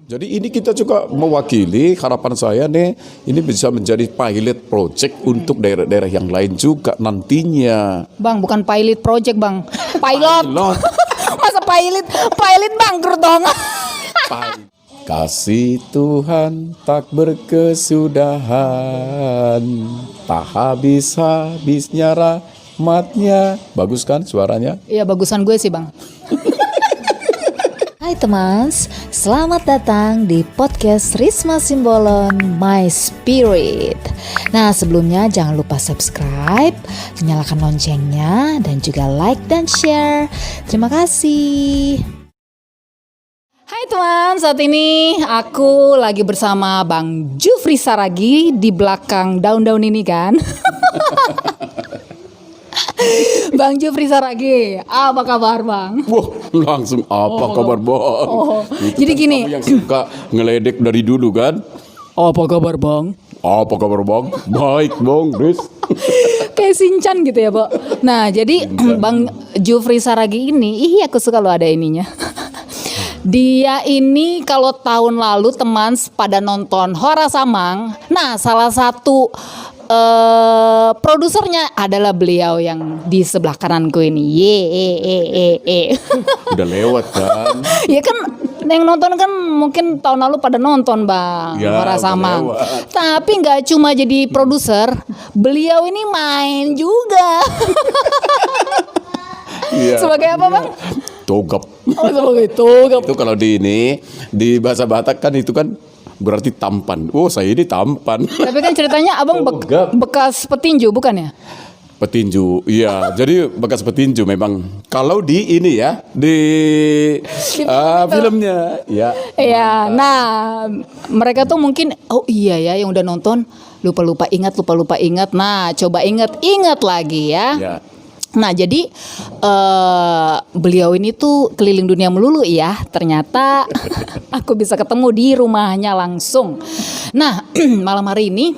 Jadi ini kita juga mewakili, harapan saya nih ini bisa menjadi pilot project untuk daerah-daerah yang lain juga nantinya. Bang, bukan pilot project, Bang. Pilot. Pilot. Masa pilot bangkrut dong. Kasih Tuhan tak berkesudahan, tak habis-habisnya rahmatnya. Bagus kan suaranya? Iya, bagusan gue sih, Bang. Hai teman, selamat datang di podcast Risma Simbolon My Spirit. Nah, sebelumnya jangan lupa subscribe, nyalakan loncengnya, dan juga like dan share. Terima kasih. Hai teman, saat ini aku lagi bersama Bang Jufri Saragi di belakang daun-daun ini kan. Bang Jufri Saragi, apa kabar Bang? Wah, langsung apa kabar Bang? Jadi kan gini. kamu yang suka ngeledek dari dulu kan? Apa kabar Bang? Apa kabar Bang? Baik Bang, Riz. Kayak Sinchan gitu ya, Bo. Nah, jadi Bang Jufri Saragi ini, aku suka lo ada ininya. Dia ini kalau tahun lalu teman pada nonton Hora Samang. Nah, salah satu produsernya adalah beliau yang di sebelah kananku ini. Udah lewat kan? Ya kan yang nonton kan mungkin tahun lalu pada nonton Bang Ya, Hora udah Samang. lewat. Tapi nggak cuma jadi produser, beliau ini main juga. Iya. Sebagai apa Bang? Togap. Oh, sebagai itu. Itu kalau di bahasa Batak kan itu kan berarti tampan. Oh, saya ini tampan. Tapi kan ceritanya abang Togap. bekas petinju bukan ya? Petinju, iya. Jadi bekas petinju memang. Kalau di ini ya, di filmnya, ya. Iya. Nah, mereka tuh mungkin oh iya ya yang udah nonton lupa ingat. Nah, coba ingat lagi ya. Ya. Nah, jadi beliau ini tuh keliling dunia melulu ya. Ternyata aku bisa ketemu di rumahnya langsung. Nah, malam hari ini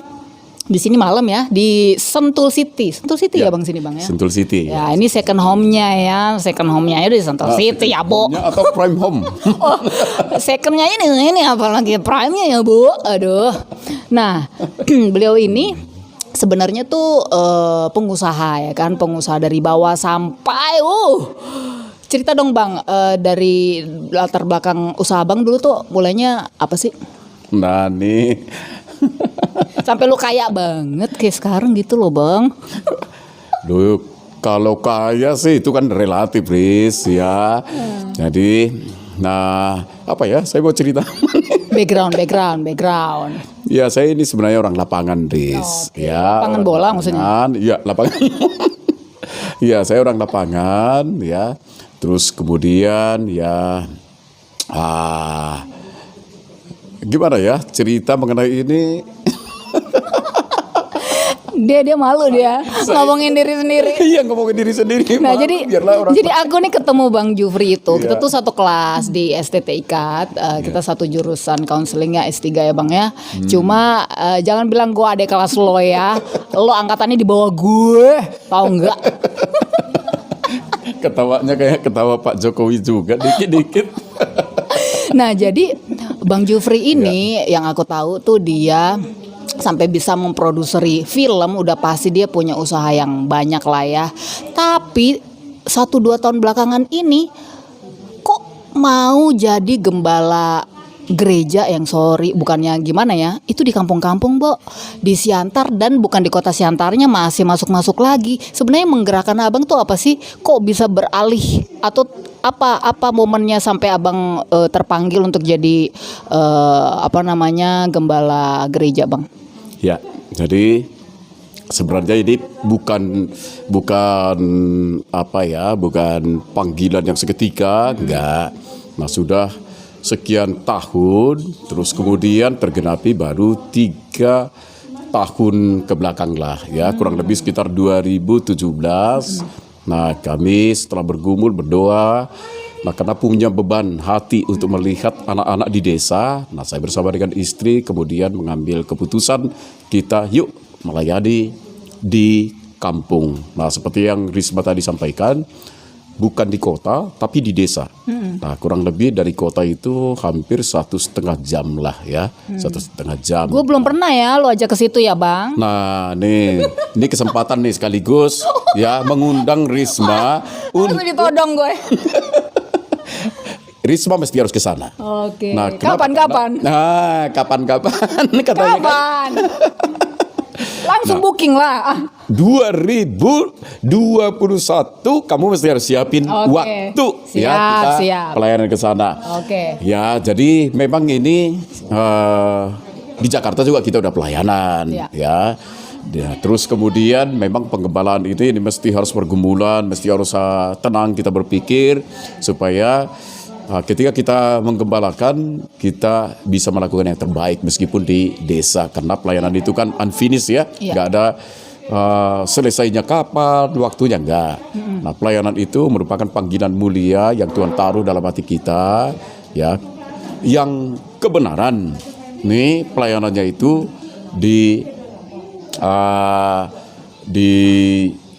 di sini malam ya di Sentul City. Sentul City ya Bang sini Bang ya. Sentul City. Ya, ini second home-nya ya. Second home-nya di Sentul City ya, Bu. Home-nya atau prime home? Oh, second-nya ini apalagi prime-nya ya, Bu. Aduh. Nah, beliau ini sebenarnya tuh pengusaha ya kan, pengusaha dari bawah sampai cerita dong Bang, dari latar belakang usaha Bang dulu tuh mulainya apa sih? Nah nih. Sampai lu kaya banget kayak sekarang gitu loh Bang. Duh, kalau kaya sih itu kan relatif, Riz, ya. Jadi, nah apa ya? Saya mau cerita. Background. Ya, saya ini sebenarnya orang lapangan, Riz. Oke. Ya, Lapangan bola maksudnya? Iya, lapangan. Iya, saya orang lapangan, ya. Terus kemudian ya, gimana ya cerita mengenai ini? Dia malu dia ngomongin diri sendiri. Iya, ngomongin diri sendiri. Nah, Malu, biarlah orang jadi aku nih ketemu Bang Jufri itu. Kita Iya. tuh satu kelas di STT IKAT. Kita satu jurusan counselingnya S3 ya Bang ya. Cuma jangan bilang gue adek kelas lo ya. Lo angkatannya di bawah gue. Tahu nggak? Ketawanya kayak ketawa Pak Jokowi juga dikit-dikit. Nah, jadi Bang Jufri ini yang aku tahu tuh dia sampai bisa memproduseri film, udah pasti dia punya usaha yang banyak lah ya. Tapi 1-2 tahun belakangan ini kok mau jadi gembala gereja yang bukannya gimana ya, itu di kampung-kampung Bo, di Siantar, dan bukan di kota Siantarnya masih masuk lagi. Sebenarnya menggerakkan abang tuh apa sih? Kok bisa beralih atau apa momennya sampai abang terpanggil untuk jadi gembala gereja Bang? Ya, jadi sebenarnya ini bukan panggilan yang seketika, enggak. Nah, sudah sekian tahun, terus kemudian tergenapi baru 3 tahun kebelakang lah ya, kurang lebih sekitar 2017. Nah, kami setelah bergumul berdoa, nah karena punya beban hati untuk melihat anak-anak di desa, nah saya bersama dengan istri kemudian mengambil keputusan kita yuk melayani di kampung. Nah, seperti yang Risma tadi sampaikan, bukan di kota tapi di desa. Nah, kurang lebih dari kota itu hampir 1,5 jam lah ya, 1,5 jam. Gue belum pernah ya lo ajak ke situ ya Bang. Nah, nih, ini kesempatan nih sekaligus ya mengundang Risma. Langsung ditodong gue. Risma mesti harus ke sana. Oke. Nah, kenapa? Kapan-kapan? Nah, kapan-kapan katanya kan. Kapan? Langsung booking lah. 2021 kamu mesti harus siapin Oke. waktu ya Siap, kita siap. pelayanan ke sana. Oke. Ya, jadi memang ini di Jakarta juga kita udah pelayanan Ya. ya. Ya, terus kemudian memang penggembalaan ini mesti harus pergumulan, mesti harus tenang kita berpikir supaya ketika kita menggembalakan kita bisa melakukan yang terbaik meskipun di desa karena pelayanan itu kan unfinished ya, Iya. nggak ada selesainya kapan, waktunya enggak. Nah, pelayanan itu merupakan panggilan mulia yang Tuhan taruh dalam hati kita ya, yang kebenaran nih pelayanannya itu di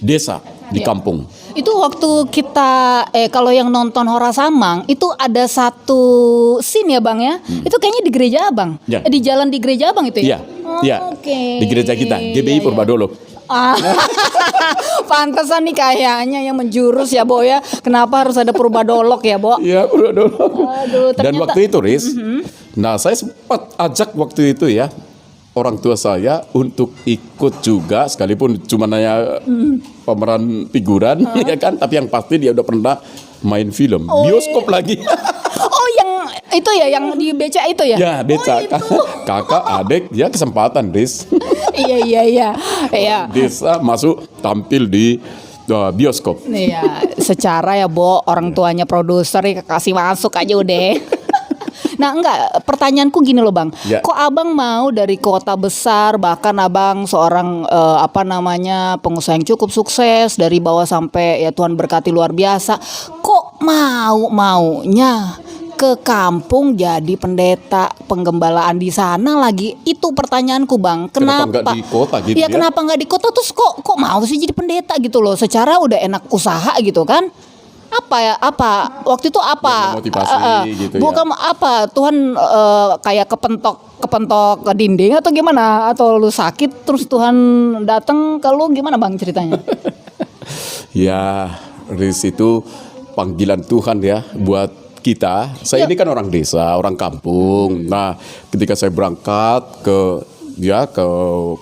desa, di Iya. kampung. Itu waktu kita kalau yang nonton Hora Samang itu ada satu scene ya Bang ya. Itu kayaknya di gereja Abang. Ya. Di jalan di gereja Abang itu Iya, ya. iya. Oke. Di gereja kita, GBI Iya, iya. Purbadolok. Ah, pantesan nih kayaknya yang menjurus ya Bo ya. Kenapa harus ada Purbadolok ya Bo? Iya, Purbadolok. Aduh, Dan ternyata- waktu itu, Riz, nah saya sempat ajak waktu itu ya orang tua saya untuk ikut juga, sekalipun cuma nanya pemeran figuran, ya kan. Tapi yang pasti dia udah pernah main film, bioskop lagi. Oh yang itu ya yang di beca itu ya? Ya, beca. Oh, itu. Kakak, adik, ya kesempatan, Riz. Iya. Desa masuk tampil di bioskop. Iya, secara ya Bo, orang tuanya produser ya kasih masuk aja udah. Nah enggak, pertanyaanku gini loh Bang, Ya. kok Abang mau dari kota besar, bahkan Abang seorang pengusaha yang cukup sukses dari bawah sampai ya Tuhan berkati luar biasa, kok maunya ke kampung jadi pendeta penggembalaan di sana lagi? Itu pertanyaanku Bang. Kenapa nggak di kota gitu ya? Kenapa nggak di kota terus kok mau sih jadi pendeta gitu loh? Secara udah enak usaha gitu kan? Apa waktu itu apa? Yang memotivasi gitu ya. Bukan apa Tuhan kayak kepentok ke dinding atau gimana? Atau lu sakit terus Tuhan datang ke lu gimana Bang ceritanya? Ya, Riz, itu panggilan Tuhan ya buat kita. Saya ini kan orang desa, orang kampung. Nah, ketika saya berangkat ke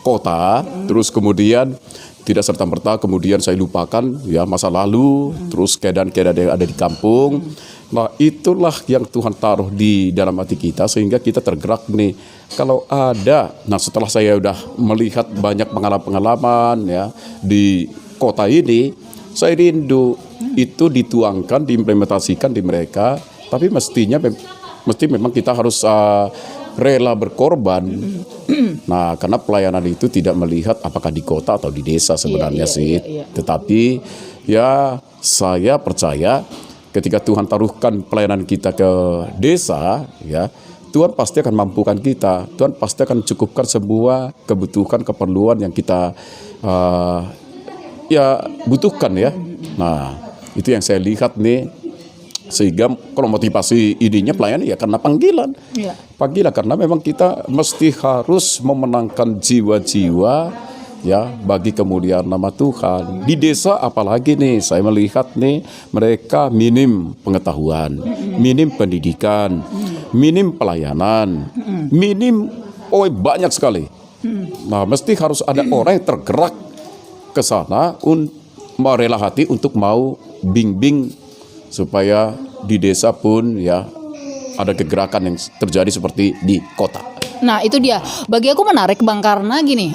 kota, terus kemudian tidak serta-merta kemudian saya lupakan ya masa lalu, terus keadaan-keadaan yang ada di kampung. Nah, itulah yang Tuhan taruh di dalam hati kita sehingga kita tergerak nih. Kalau ada, nah setelah saya udah melihat banyak pengalaman-pengalaman ya di kota ini, saya rindu itu dituangkan, diimplementasikan di mereka. Tapi mesti memang kita harus rela berkorban. Nah, karena pelayanan itu tidak melihat apakah di kota atau di desa sebenarnya sih. Tetapi ya saya percaya ketika Tuhan taruhkan pelayanan kita ke desa, ya Tuhan pasti akan mampukan kita. Tuhan pasti akan cukupkan semua kebutuhan, keperluan yang kita butuhkan ya. Nah, itu yang saya lihat nih. Sehingga kalau motivasi idenya pelayanan ya karena panggilan. Iya. Panggilan karena memang kita mesti harus memenangkan jiwa-jiwa ya bagi kemuliaan nama Tuhan. Di desa apalagi nih saya melihat nih mereka minim pengetahuan, minim pendidikan, minim pelayanan, minim banyak sekali. Nah, mesti harus ada orang yang tergerak ke sana merela hati untuk mau bimbing supaya di desa pun ya ada kegerakan yang terjadi seperti di kota. Nah itu dia, bagi aku menarik Bang karena gini,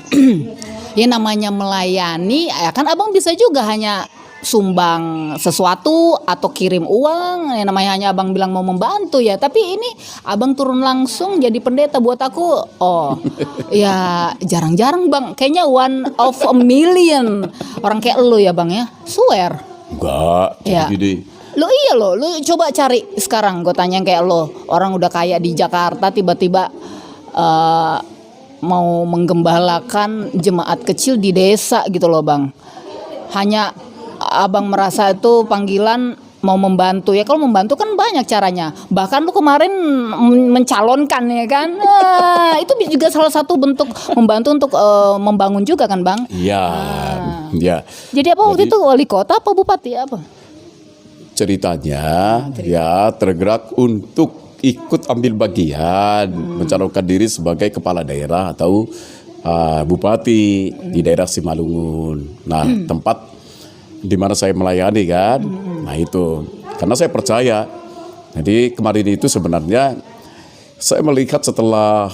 ya namanya melayani, ya kan Abang bisa juga hanya sumbang sesuatu atau kirim uang, ya namanya hanya Abang bilang mau membantu ya. Tapi ini Abang turun langsung jadi pendeta buat aku, ya jarang-jarang Bang. Kayaknya one of a million orang kayak lu ya Bang ya, swear. Enggak, Ya. jadi Lo iya lo, lu coba cari sekarang gue tanya yang kayak lo, orang udah kaya di Jakarta tiba-tiba mau menggembalakan jemaat kecil di desa gitu loh Bang. Hanya abang merasa itu panggilan mau membantu ya? Kalau membantu kan banyak caranya. Bahkan lu kemarin mencalonkan ya kan? Itu juga salah satu bentuk membantu untuk membangun juga kan bang? Iya, ya. Jadi apa waktu itu wali kota apa bupati apa? Ceritanya ya tergerak untuk ikut ambil bagian mencalonkan diri sebagai kepala daerah atau bupati di daerah Simalungun. Nah, tempat di mana saya melayani kan. Nah, itu karena saya percaya. Jadi kemarin itu sebenarnya saya melihat setelah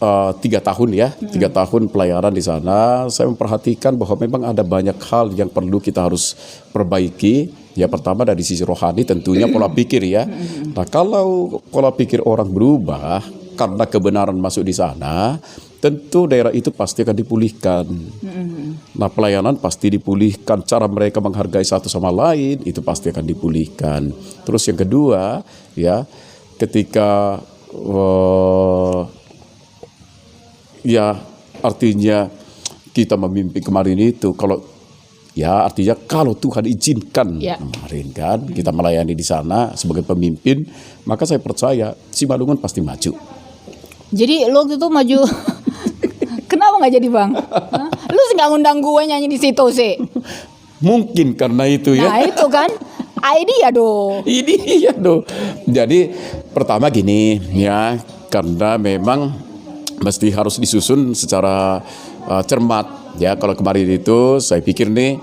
3 tahun ya, 3 tahun pelayanan di sana, saya memperhatikan bahwa memang ada banyak hal yang perlu kita harus perbaiki. Ya pertama dari sisi rohani tentunya pola pikir ya. Nah kalau pola pikir orang berubah karena kebenaran masuk di sana, tentu daerah itu pasti akan dipulihkan. Nah pelayanan pasti dipulihkan, cara mereka menghargai satu sama lain itu pasti akan dipulihkan. Terus yang kedua ya ketika ya artinya kita memimpin kemarin itu ya artinya kalau Tuhan izinkan kemarin kan kita melayani di sana sebagai pemimpin, maka saya percaya Simalungun pasti maju. Jadi lu waktu itu maju, kenapa nggak jadi bang? Hah? Lu sih nggak ngundang gue nyanyi di situ sih? Mungkin karena itu ya. Nah itu kan idea dong. Ini ya dong. Jadi pertama gini ya, karena memang mesti harus disusun secara cermat. Ya kalau kemarin itu saya pikir nih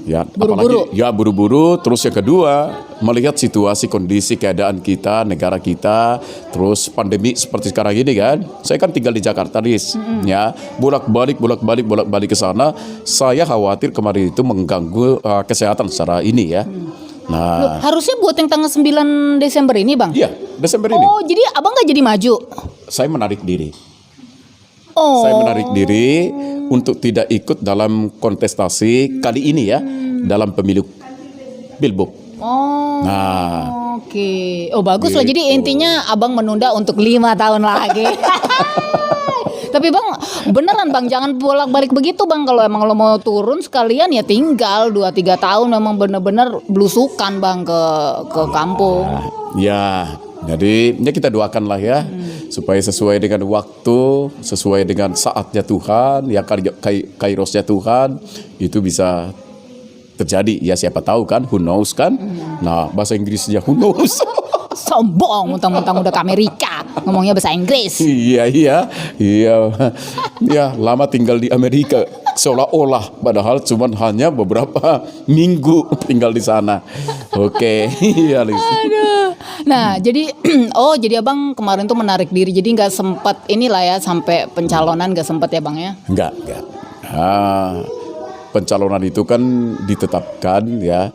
ya Buru-buru. apalagi ya buru-buru. Terus yang kedua melihat situasi kondisi keadaan kita, negara kita, terus pandemi seperti sekarang ini kan. Saya kan tinggal di Jakarta ya bolak-balik ke sana. Saya khawatir kemarin itu mengganggu kesehatan secara ini ya. Nah Loh, harusnya buat yang tanggal 9 Desember ini bang? iya Desember ini. Oh jadi abang nggak jadi maju? Saya menarik diri. Oh. Saya menarik diri untuk tidak ikut dalam kontestasi kali ini ya, dalam pemilu Pilbub. Oh. Nah, oke. Oh bagus lah. gitu. Jadi intinya abang menunda untuk 5 tahun lagi. Tapi bang, beneran bang, jangan bolak-balik begitu bang. Kalau emang lo mau turun sekalian ya tinggal 2-3 tahun memang bener-bener belusukan bang ke kampung. ya, jadi ya kita doakanlah ya, supaya sesuai dengan waktu, sesuai dengan saatnya Tuhan, ya kairosnya Tuhan, itu bisa terjadi. Ya siapa tahu kan, who knows kan. Nah bahasa Inggrisnya who knows. Sombong, mentang-mentang udah ke Amerika ngomongnya bahasa Inggris. Iya, lama tinggal di Amerika seolah-olah, padahal cuman hanya beberapa minggu tinggal di sana. Oke, iya. Aduh. Nah, jadi jadi abang kemarin tuh menarik diri, jadi nggak sempat inilah ya sampai pencalonan nggak sempat ya bang ya? Enggak. Pencalonan itu kan ditetapkan ya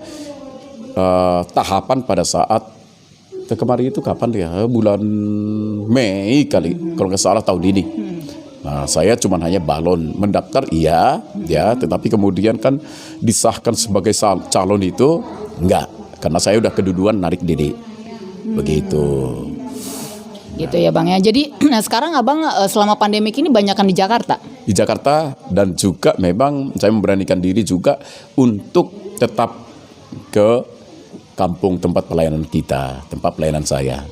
tahapan pada saat kemarin itu kapan ya, bulan Mei kali kalau nggak salah tahun ini. Nah saya cuma hanya balon mendaftar iya ya, tetapi kemudian kan disahkan sebagai calon itu enggak, karena saya udah keduluan narik diri begitu. Gitu ya bang ya. Jadi sekarang abang selama pandemik ini banyakan di Jakarta? Di Jakarta, dan juga memang saya memberanikan diri juga untuk tetap ke kampung tempat pelayanan kita, tempat pelayanan saya.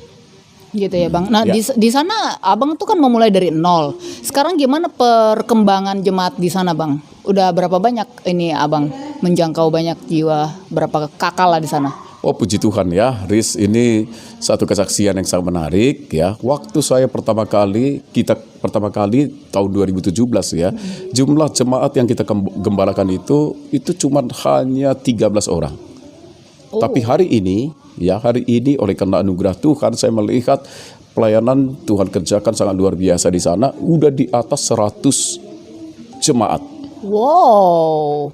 Gitu ya bang. Nah ya. di sana abang tuh kan memulai dari nol. Sekarang gimana perkembangan jemaat di sana bang? Udah berapa banyak ini abang menjangkau banyak jiwa? Berapa kakak lah di sana? Oh puji Tuhan ya, Riz, ini satu kesaksian yang sangat menarik ya. Waktu saya pertama kali tahun 2017 ya, jumlah jemaat yang kita gembalakan itu cuma hanya 13 orang. Tapi hari ini oleh karena anugerah Tuhan, saya melihat pelayanan Tuhan kerjakan sangat luar biasa di sana. Udah di atas 100 jemaat. Wow,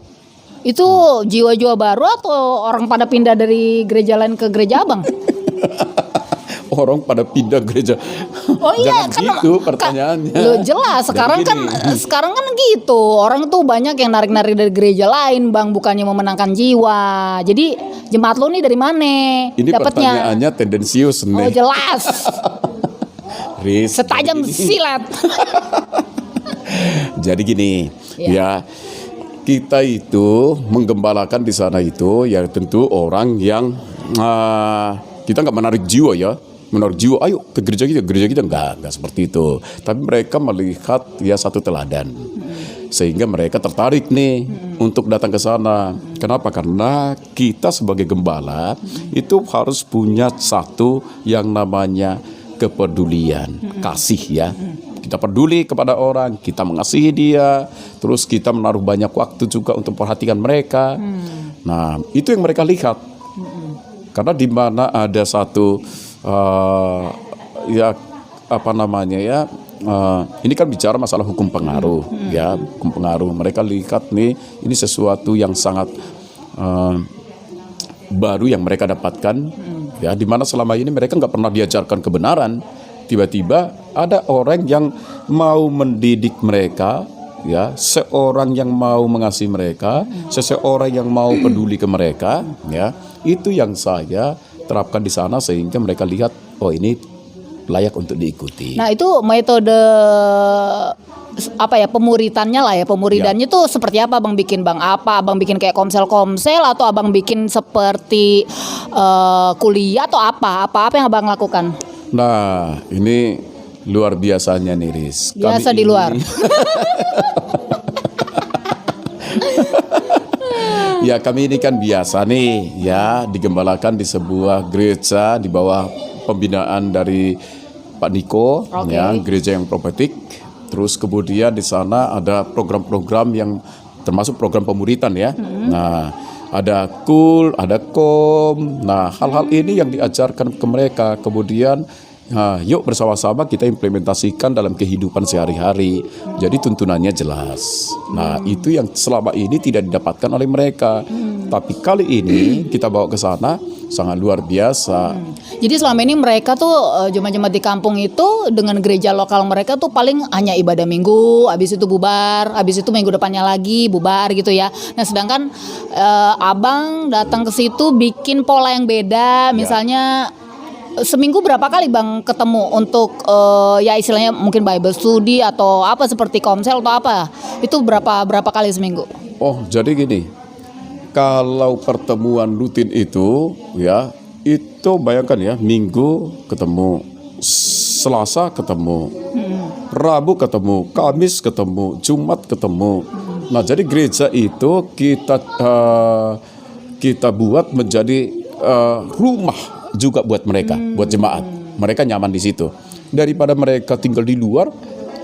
itu jiwa-jiwa baru atau orang pada pindah dari gereja lain ke gereja abang? Orang pada pindah gereja. Oh iya, jangan gitu pertanyaannya. Lo jelas sekarang kan gitu. Orang tuh banyak yang narik-narik dari gereja lain, bang, bukannya memenangkan jiwa. Jadi jemaat lo nih dari mana? Ini dapatnya? Pertanyaannya tendensius nih. Oh jelas. Riz, Setajam silat. jadi gini, ya kita itu menggembalakan di sana itu ya tentu orang yang kita nggak menarik jiwa ya, menarik jiwa ayo ke gereja kita nggak seperti itu, tapi mereka melihat ya satu teladan sehingga mereka tertarik nih untuk datang ke sana. Kenapa? Karena kita sebagai gembala itu harus punya satu yang namanya kepedulian, kasih ya. Kita peduli kepada orang, kita mengasihi dia, terus kita menaruh banyak waktu juga untuk perhatikan mereka. Nah, itu yang mereka lihat. Karena di mana ada satu ini kan bicara masalah hukum pengaruh, ya, hukum pengaruh. Mereka lihat nih, ini sesuatu yang sangat baru yang mereka dapatkan, ya, di mana selama ini mereka nggak pernah diajarkan kebenaran. Tiba-tiba ada orang yang mau mendidik mereka, ya, seorang yang mau mengasihi mereka, seseorang yang mau peduli ke mereka, ya, itu yang saya terapkan di sana sehingga mereka lihat, oh ini layak untuk diikuti. Nah itu metode pemuritannya lah ya, pemuridannya tuh seperti apa Abang bikin Bang? Apa Abang bikin kayak komsel atau Abang bikin seperti kuliah atau apa yang Abang lakukan? Nah, ini luar biasanya nih, Riz. Biasa di luar. Ya, kami ini kan biasa nih, ya, digembalakan di sebuah gereja di bawah pembinaan dari Pak Niko, ya, gereja yang profetik. Terus kemudian di sana ada program-program yang termasuk program pemuritan ya. Nah, ada KUL, ada KOM. Nah, hal-hal ini yang diajarkan ke mereka. Kemudian, yuk bersama-sama kita implementasikan dalam kehidupan sehari-hari. Jadi tuntunannya jelas. Nah, itu yang selama ini tidak didapatkan oleh mereka. Tapi kali ini kita bawa ke sana sangat luar biasa. Jadi selama ini mereka tuh jemaat-jemaat di kampung itu dengan gereja lokal mereka tuh paling hanya ibadah minggu, habis itu bubar, habis itu minggu depannya lagi bubar gitu ya. Nah sedangkan Abang datang ke situ bikin pola yang beda, misalnya seminggu berapa kali Bang ketemu untuk ya istilahnya mungkin Bible study atau apa seperti komsel atau apa? Itu berapa kali seminggu? Oh, jadi gini. Kalau pertemuan rutin itu, ya, itu bayangkan ya, Minggu ketemu, Selasa ketemu, Rabu ketemu, Kamis ketemu, Jumat ketemu. Nah, jadi gereja itu kita buat menjadi rumah juga buat mereka, buat jemaat. Mereka nyaman di situ. Daripada mereka tinggal di luar,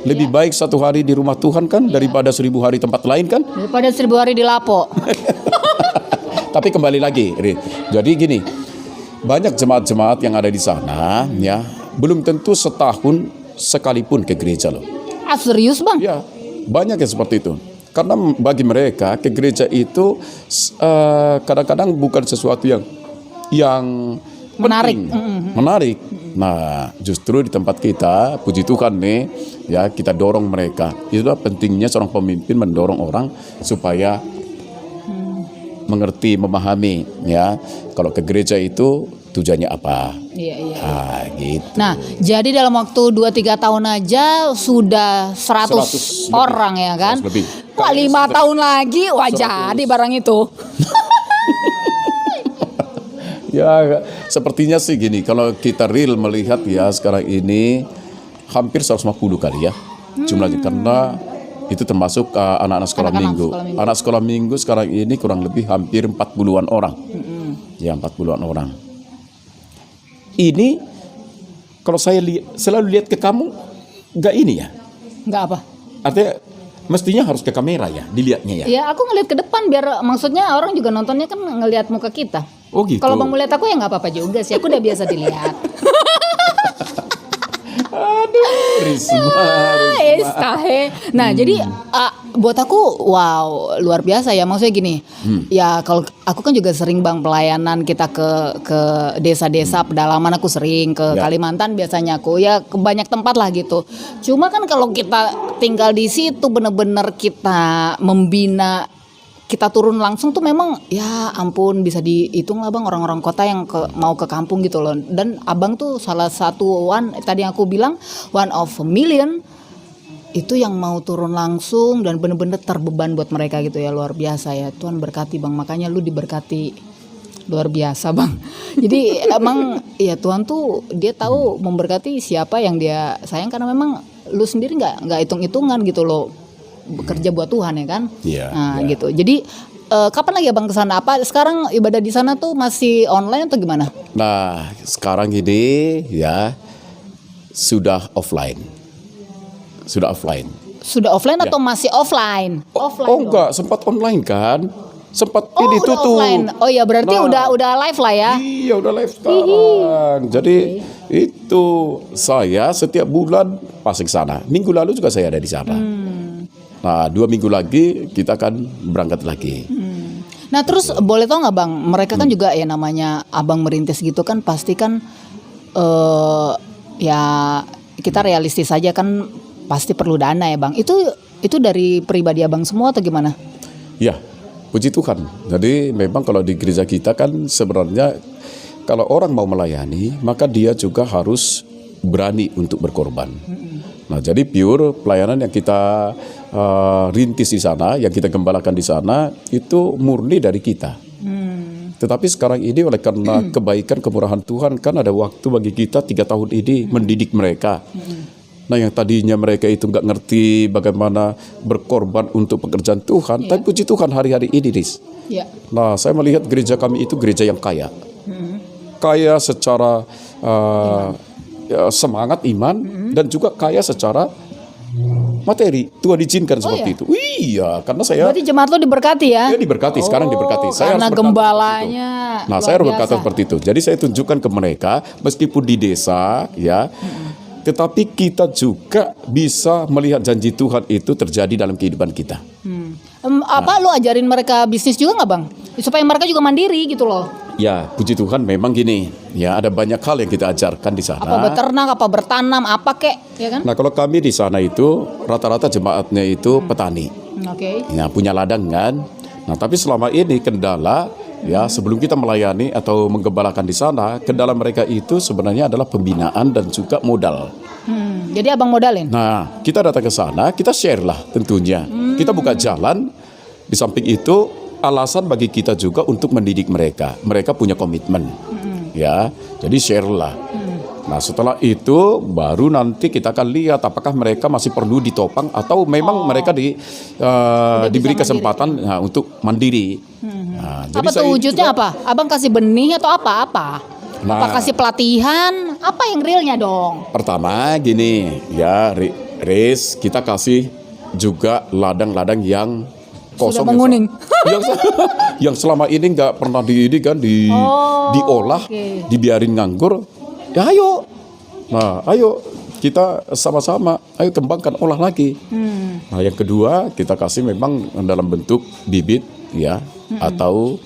lebih baik 1 hari di rumah Tuhan kan daripada 1000 hari tempat lain kan? Daripada 1000 hari di lapo. Tapi kembali lagi, jadi gini, banyak jemaat-jemaat yang ada di sana, ya, belum tentu setahun sekalipun ke gereja loh. Ah serius Bang? Ya, banyak yang seperti itu. Karena bagi mereka ke gereja itu kadang-kadang bukan sesuatu yang menarik. Menarik. Nah, justru di tempat kita, puji Tuhan nih, ya, kita dorong mereka. Itulah pentingnya seorang pemimpin mendorong orang supaya mengerti, memahami, ya, kalau ke gereja itu tujuannya apa. Iya. Gitu. Nah, jadi dalam waktu 2-3 tahun aja sudah 100 orang ya kan? 100 lebih. Wah, 5 tahun lagi, wah 100. Jadi barang itu. Ya, sepertinya sih gini, kalau kita real melihat ya sekarang ini hampir 150 kali ya jumlahnya, karena itu termasuk anak-anak sekolah minggu. Anak sekolah minggu sekarang ini kurang lebih hampir 40-an orang. Ya, 40-an orang. Ini kalau saya selalu lihat ke kamu, enggak ini ya? Enggak apa? Artinya mestinya harus ke kamera ya, dilihatnya ya. Ya, aku ngelihat ke depan biar maksudnya orang juga nontonnya kan ngelihat muka kita. Oh gitu. Kalau Bang melihat aku ya nggak apa-apa juga sih, aku udah biasa dilihat. Aduh, Risma. Nah, jadi buat aku wow, luar biasa ya. Maksudnya gini, ya kalau aku kan juga sering Bang pelayanan kita ke desa-desa pedalaman, aku sering ke Kalimantan biasanya aku ya ke banyak tempat lah gitu. Cuma kan kalau kita tinggal di situ bener-bener kita membina, kita turun langsung tuh memang ya ampun bisa dihitung lah Bang orang-orang kota yang mau ke kampung gitu loh. Dan Abang tuh salah satu tadi yang aku bilang 1 of a million itu yang mau turun langsung dan bener-bener terbeban buat mereka gitu ya, luar biasa ya. Tuhan berkati Bang, makanya lu diberkati luar biasa Bang. Jadi emang ya Tuhan tuh dia tahu memberkati siapa yang dia sayang, karena memang lu sendiri nggak hitung-hitungan gitu loh bekerja buat Tuhan ya kan. Nah gitu. Jadi kapan lagi Abang kesana? Apa sekarang ibadah di sana tuh masih online atau gimana? Nah, sekarang ini ya sudah offline. Sudah offline. Sudah offline atau masih offline? Offline Oh dong. enggak, sempat online kan? Sempat Oh, ini udah tutup. offline. Oh ya berarti Nah. udah live lah ya. Iya udah live sekarang. Jadi itu saya setiap bulan pasti ke sana. Minggu lalu juga saya ada di sana. Nah 2 minggu lagi kita akan berangkat lagi. Nah terus boleh tau nggak Bang, mereka kan juga ya namanya Abang merintis gitu kan pasti kan ya kita realistis saja kan pasti perlu dana ya Bang. Itu dari pribadi Abang semua atau gimana? Ya, puji Tuhan. Jadi memang kalau di gereja kita kan sebenarnya kalau orang mau melayani maka dia juga harus berani untuk berkorban. Nah jadi pure pelayanan yang kita rintis di sana, yang kita gembalakan di sana itu murni dari kita. Tetapi sekarang ini oleh karena kebaikan kemurahan Tuhan kan ada waktu bagi kita 3 tahun ini mendidik mereka. Nah yang tadinya mereka itu nggak ngerti bagaimana berkorban untuk pekerjaan Tuhan, tapi puji Tuhan hari-hari ini, Riz. Ya. Nah saya melihat gereja kami itu gereja yang kaya. Kaya secara semangat iman dan juga kaya secara materi. Tuhan izinkan seperti itu. Iya, karena saya Berarti jemaat lo diberkati ya? diberkati, sekarang diberkati. Saya Karena harus berkata gembalanya. seperti itu. Nah, luar saya harus berkata biasa. seperti itu. Jadi saya tunjukkan ke mereka meskipun di desa ya, tetapi kita juga bisa melihat janji Tuhan itu terjadi dalam kehidupan kita. Apa lo ajarin mereka bisnis juga nggak Bang? Supaya mereka juga mandiri gitu loh. Ya, puji Tuhan memang gini. Ya, ada banyak hal yang kita ajarkan di sana. Apa beternak, apa bertanam, apa kek, ya kan? Nah, kalau kami di sana itu rata-rata jemaatnya itu petani. Oke. Ya, punya ladang kan. Nah, tapi selama ini kendala ya sebelum kita melayani atau menggembalakan di sana, kendala mereka itu sebenarnya adalah pembinaan dan juga modal. Jadi Abang modalin? Nah, kita datang ke sana, kita share lah tentunya. Kita buka jalan. Di samping itu, alasan bagi kita juga untuk mendidik mereka. Mereka punya komitmen, ya. Jadi share lah. Nah, setelah itu baru nanti kita akan lihat apakah mereka masih perlu ditopang atau memang mereka diberi kesempatan untuk mandiri. Nah, Apa tuh wujudnya apa? Abang kasih benih atau apa-apa? Nah. Apa kasih pelatihan? Apa yang realnya dong? Pertama gini, ya, Riz, kita kasih juga ladang-ladang yang kosong, Sudah menguning. yang selama ini nggak pernah diolah, oke. dibiarin nganggur. Ya ayo, nah ayo kita sama-sama, ayo kembangkan, olah lagi. Nah yang kedua kita kasih memang dalam bentuk bibit ya atau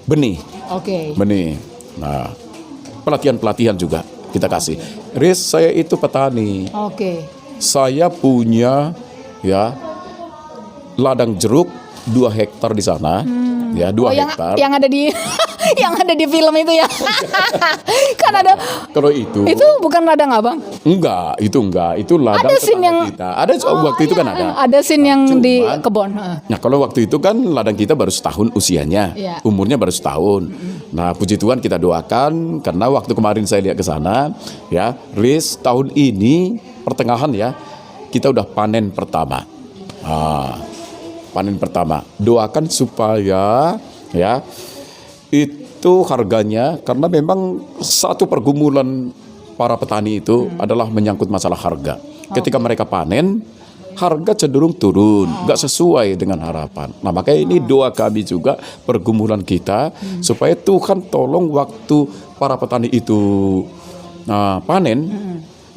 benih. Oke. Benih. Nah, pelatihan-pelatihan juga kita kasih. Riz, saya itu petani. Oke. Saya punya ya ladang jeruk 2 hektar di sana. Ya, 2 hektar. Yang ada di yang ada di film itu ya. Kan ada. Kalau itu bukan ladang Abang. enggak, itu ladang Ada scene tetangga yang- kita. Ada waktu itu kan ada. Ada scene yang di Cuman- kebon. Nah kalau waktu itu kan ladang kita baru setahun usianya, Iya. umurnya baru setahun. Nah puji Tuhan kita doakan karena waktu kemarin saya lihat ke sana, ya, Riz tahun ini pertengahan ya kita udah panen pertama. Panen pertama. Doakan supaya ya itu harganya karena memang satu pergumulan para petani itu adalah menyangkut masalah harga. Ketika mereka panen harga cenderung turun, nggak sesuai dengan harapan. Nah makanya ini doa kami juga, pergumulan kita, supaya Tuhan tolong waktu para petani itu panen,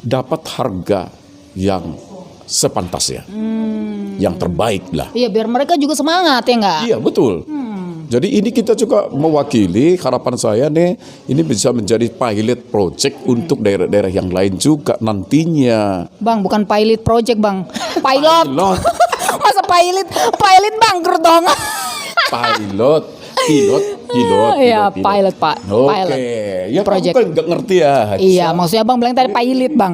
dapat harga yang sepantasnya, yang terbaik lah. Iya, biar mereka juga semangat ya enggak? Iya betul. Jadi ini kita juga mewakili, harapan saya nih ini bisa menjadi pilot project untuk daerah-daerah yang lain juga nantinya. Bang, bukan pilot project, Bang. Pilot. Pilot. Masa pilot bangkrut dong. Pilot Iya, pilot, Pak. Oke, Pilot. ya Project. kamu kan nggak ngerti ya. Iya, maksudnya Bang bilang tadi pilot, Bang.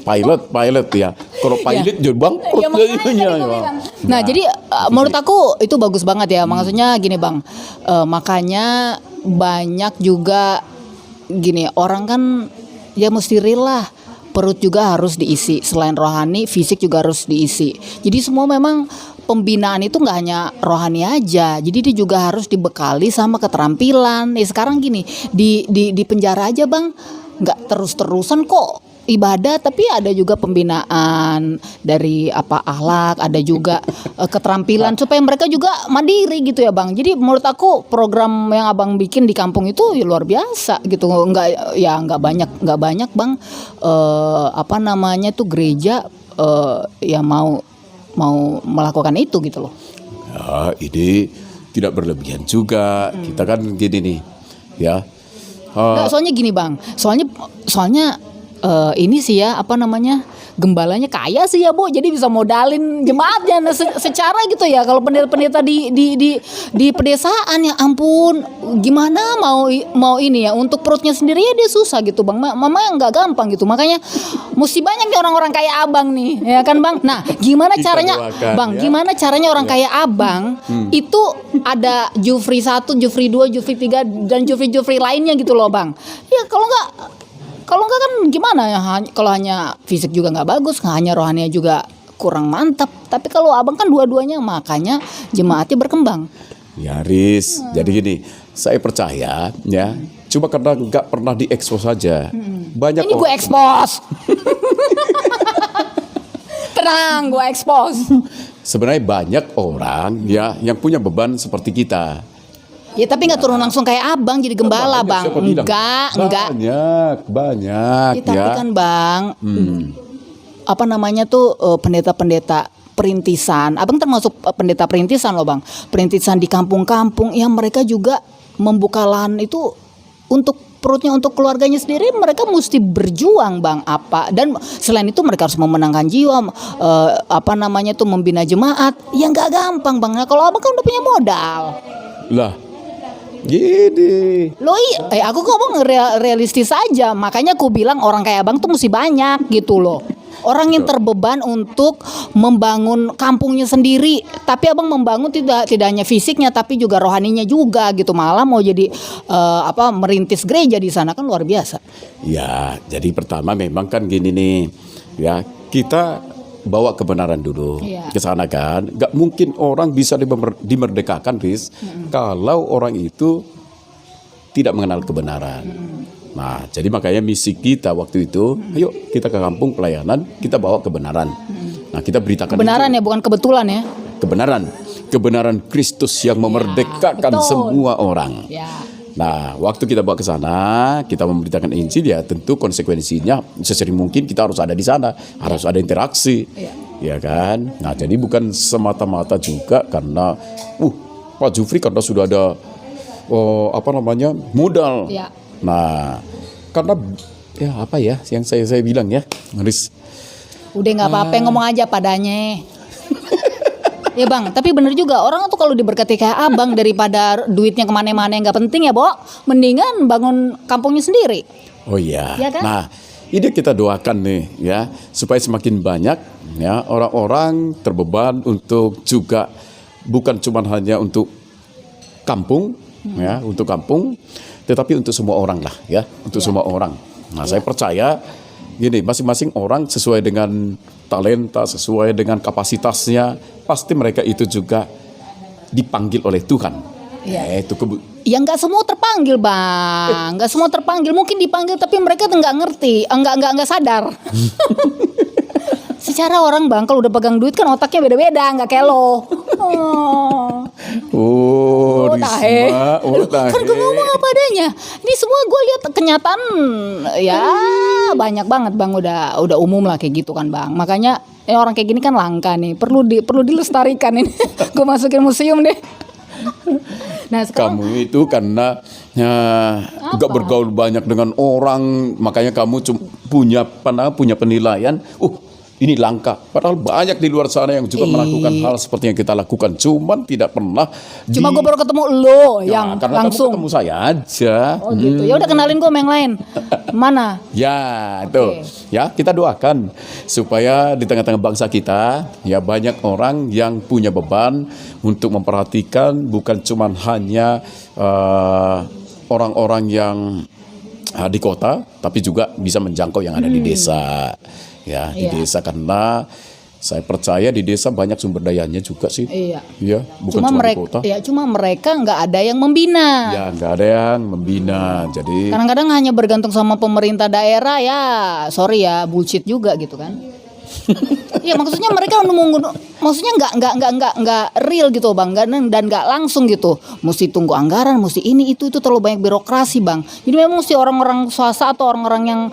Pilot ya. Kalau pilot jadi bangkrut Ya, makanya jadinya, tadi gua ya. bilang. Nah, jadi menurut aku itu bagus banget ya. Maksudnya gini, Bang. Makanya banyak juga gini, orang kan ya mesti real lah. Perut juga harus diisi. Selain rohani, fisik juga harus diisi. Jadi semua memang pembinaan itu nggak hanya rohani aja. Jadi dia juga harus dibekali sama keterampilan. Ya sekarang gini, di penjara aja, Bang, nggak terus-terusan kok ibadah, tapi ada juga pembinaan dari akhlak, ada juga keterampilan supaya mereka juga mandiri gitu ya, Bang. Jadi menurut aku program yang Abang bikin di kampung itu ya luar biasa gitu. Nggak banyak, Bang. Tuh gereja ya mau melakukan itu gitu loh. Ya, ini tidak berlebihan juga. Kita kan gini nih, ya. Nggak, soalnya gini, Bang. Soalnya ini sih ya gembalanya kaya sih ya, Bu, jadi bisa modalin jemaatnya. Nah, secara gitu ya, kalau pendeta-pendeta di pedesaan ya ampun, gimana mau ini ya, untuk perutnya sendiri ya dia susah gitu, Bang. Mama nggak gampang gitu, makanya mesti banyak nih orang-orang kayak Abang nih, ya kan, Bang. Nah, gimana Kita caranya, doakan, Bang? ya. Gimana caranya orang kayak Abang itu ada Jufri 1, Jufri 2, Jufri 3 dan Jufri lainnya gitu loh, Bang. Ya kalau enggak kan gimana ya, kalau hanya fisik juga nggak bagus, hanya rohaninya juga kurang mantap. Tapi kalau Abang kan dua-duanya, makanya jemaatnya berkembang. Ya, Riz. Jadi gini, saya percaya ya, cuma karena nggak pernah diekspos saja. Banyak Ini gue expose. Tenang, gue expose. sebenarnya banyak orang ya yang punya beban seperti kita. Ya tapi nggak turun langsung kayak Abang jadi gembala, Banyak, Bang. siapa bilang? Enggak. Banyak Ya, tapi ya. kan, Bang, pendeta-pendeta perintisan. Abang termasuk pendeta perintisan loh, Bang. Perintisan di kampung-kampung yang mereka juga membuka lahan itu untuk perutnya, untuk keluarganya sendiri. Mereka mesti berjuang, Bang. Dan selain itu mereka harus memenangkan jiwa, membina jemaat. Ya nggak gampang, Bang. Nah, kalau Abang kan udah punya modal. Lah, gini. Loh, aku ngomong realistis aja. Makanya aku bilang orang kayak Abang tuh mesti banyak gitu loh. Orang yang terbeban untuk membangun kampungnya sendiri, tapi Abang membangun tidak hanya fisiknya tapi juga rohaninya juga gitu. Malah mau jadi merintis gereja di sana, kan luar biasa. Ya, jadi pertama memang kan gini nih, ya kita bawa kebenaran dulu ke sana kan. Gak mungkin orang bisa dimerdekakan, Riz, kalau orang itu tidak mengenal kebenaran. Nah, jadi makanya misi kita waktu itu, ayo kita ke kampung pelayanan, kita bawa kebenaran. Nah, kita beritakan Kebenaran ya, bukan kebetulan ya. kebenaran Kristus yang memerdekakan betul. semua orang. Ya. Nah, waktu kita bawa ke sana, kita memberitakan Injil, ya tentu konsekuensinya sesering mungkin kita harus ada di sana, harus ada interaksi, ya kan? Nah, jadi bukan semata-mata juga karena, Pak Jufri karena sudah ada modal. Ya. Nah, karena ya yang saya bilang ya, Riz. Udah nggak apa-apa, ngomong aja padanya. Ya, Bang, tapi bener juga, orang tuh kalau diberkati kayak Abang, daripada duitnya kemana-mana yang nggak penting ya, Bo, mendingan bangun kampungnya sendiri. Oh iya. Ya kan? Nah, ini kita doakan nih ya, supaya semakin banyak ya orang-orang terbeban untuk juga bukan cuma hanya untuk kampung ya, untuk kampung, tetapi untuk semua orang lah ya, untuk semua orang. Nah, saya percaya gini, masing-masing orang sesuai dengan talenta, sesuai dengan kapasitasnya, pasti mereka itu juga dipanggil oleh Tuhan. Itu Ya nggak semua terpanggil, Bang. Nggak semua terpanggil. Mungkin dipanggil tapi mereka tuh nggak ngerti, nggak sadar. Secara orang, Bang, kalau udah pegang duit kan otaknya beda-beda, nggak kayak lo. Risma, Kan gue ngomong apa adanya. Ini semua gue lihat kenyataan, ya banyak banget, Bang. Udah umum lah kayak gitu kan, Bang. Makanya orang kayak gini kan langka nih. Perlu dilestarikan ini. Gue masukin museum deh. Nah, sekarang kamu itu karena gak bergaul banyak dengan orang, makanya kamu punya penilaian. ini langka. Padahal banyak di luar sana yang juga melakukan hal seperti yang kita lakukan. Cuman tidak pernah. Cuma gue baru ketemu lo yang karena langsung. kamu ketemu saya aja. Oh gitu. Ya udah kenalin gue sama yang lain. Mana? Ya, itu. Ya, kita doakan supaya di tengah-tengah bangsa kita ya banyak orang yang punya beban untuk memperhatikan bukan cuma hanya orang-orang yang di kota, tapi juga bisa menjangkau yang ada di desa. Ya, di desa, karena saya percaya di desa banyak sumber dayanya juga sih. Iya. Ya, bukan Cuma cuma di mereka, kota. ya cuma mereka nggak ada yang membina. Ya, nggak ada yang membina. Jadi Kadang-kadang hanya bergantung sama pemerintah daerah ya, sorry ya, bullshit juga gitu kan. Iya, maksudnya mereka maksudnya nggak real gitu bang, dan nggak langsung gitu. Mesti tunggu anggaran, mesti ini itu terlalu banyak birokrasi bang. Jadi memang mesti orang-orang swasta atau orang-orang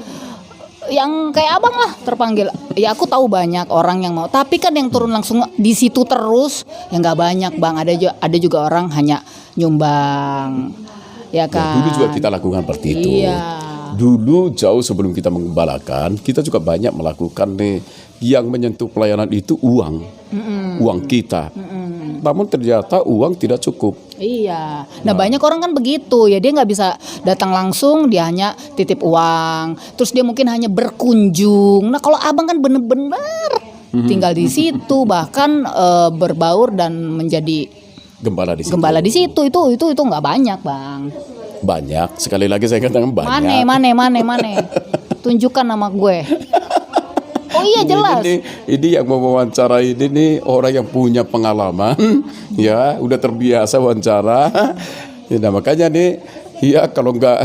yang kayak abang lah terpanggil. Ya aku tahu banyak orang yang mau, tapi kan yang turun langsung di situ terus ya nggak banyak bang. Ada juga orang hanya nyumbang, ya kan. dulu juga kita lakukan seperti itu. Iya. Dulu jauh sebelum kita mengembalakan, kita juga banyak melakukan nih yang menyentuh pelayanan itu uang kita. Namun ternyata uang tidak cukup. Iya. Nah banyak orang kan begitu ya, dia nggak bisa datang langsung, dia hanya titip uang, terus dia mungkin hanya berkunjung. Nah kalau abang kan bener-bener tinggal di situ, bahkan berbaur dan menjadi Gembala di situ. gembala di situ, itu nggak banyak bang. Banyak. Sekali lagi saya katakan banyak. Mane. Tunjukkan nama gue. Oh iya jelas. Ini yang mau wawancara ini nih orang yang punya pengalaman, ya udah terbiasa wawancara. Ya, nah, makanya nih, ya kalau nggak